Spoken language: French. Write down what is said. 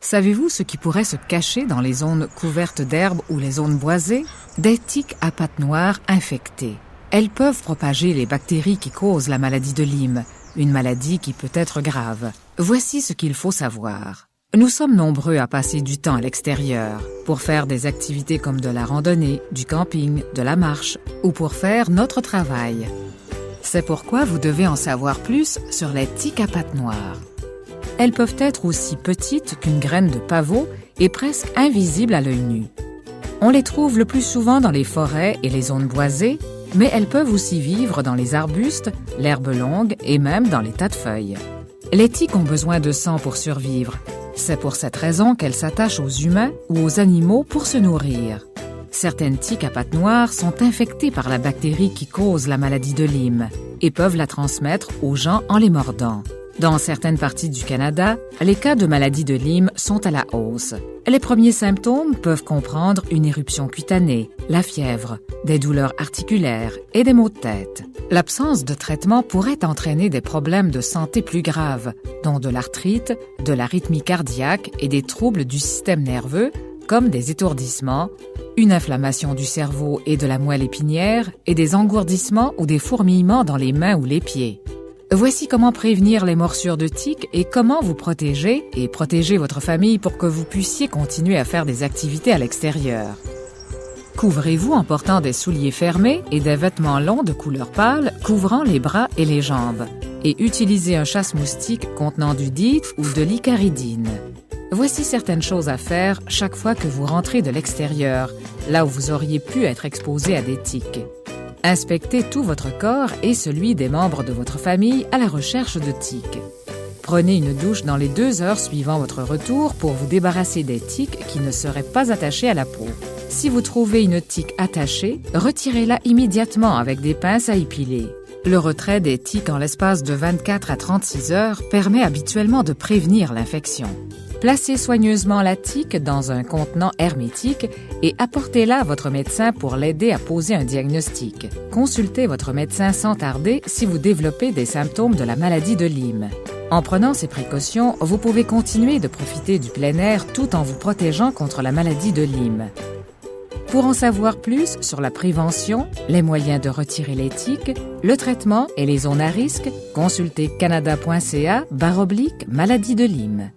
Savez-vous ce qui pourrait se cacher dans les zones couvertes d'herbe ou les zones boisées? Des tiques à pattes noires infectées. Elles peuvent propager les bactéries qui causent la maladie de Lyme, une maladie qui peut être grave. Voici ce qu'il faut savoir. Nous sommes nombreux à passer du temps à l'extérieur, pour faire des activités comme de la randonnée, du camping, de la marche, ou pour faire notre travail. C'est pourquoi vous devez en savoir plus sur les tiques à pattes noires. Elles peuvent être aussi petites qu'une graine de pavot et presque invisibles à l'œil nu. On les trouve le plus souvent dans les forêts et les zones boisées, mais elles peuvent aussi vivre dans les arbustes, l'herbe longue et même dans les tas de feuilles. Les tiques ont besoin de sang pour survivre. C'est pour cette raison qu'elles s'attachent aux humains ou aux animaux pour se nourrir. Certaines tiques à pattes noires sont infectées par la bactérie qui cause la maladie de Lyme et peuvent la transmettre aux gens en les mordant. Dans certaines parties du Canada, les cas de maladie de Lyme sont à la hausse. Les premiers symptômes peuvent comprendre une éruption cutanée, la fièvre, des douleurs articulaires et des maux de tête. L'absence de traitement pourrait entraîner des problèmes de santé plus graves, dont de l'arthrite, de l'arythmie cardiaque et des troubles du système nerveux, comme des étourdissements, une inflammation du cerveau et de la moelle épinière et des engourdissements ou des fourmillements dans les mains ou les pieds. Voici comment prévenir les morsures de tiques et comment vous protéger et protéger votre famille pour que vous puissiez continuer à faire des activités à l'extérieur. Couvrez-vous en portant des souliers fermés et des vêtements longs de couleur pâle couvrant les bras et les jambes. Et utilisez un chasse-moustique contenant du DEET ou de l'icaridine. Voici certaines choses à faire chaque fois que vous rentrez de l'extérieur, là où vous auriez pu être exposé à des tiques. Inspectez tout votre corps et celui des membres de votre famille à la recherche de tiques. Prenez une douche dans les 2 heures suivant votre retour pour vous débarrasser des tiques qui ne seraient pas attachées à la peau. Si vous trouvez une tique attachée, retirez-la immédiatement avec des pinces à épiler. Le retrait des tiques en l'espace de 24 à 36 heures permet habituellement de prévenir l'infection. Placez soigneusement la tique dans un contenant hermétique et apportez-la à votre médecin pour l'aider à poser un diagnostic. Consultez votre médecin sans tarder si vous développez des symptômes de la maladie de Lyme. En prenant ces précautions, vous pouvez continuer de profiter du plein air tout en vous protégeant contre la maladie de Lyme. Pour en savoir plus sur la prévention, les moyens de retirer les tiques, le traitement et les zones à risque, consultez canada.ca/maladie de Lyme.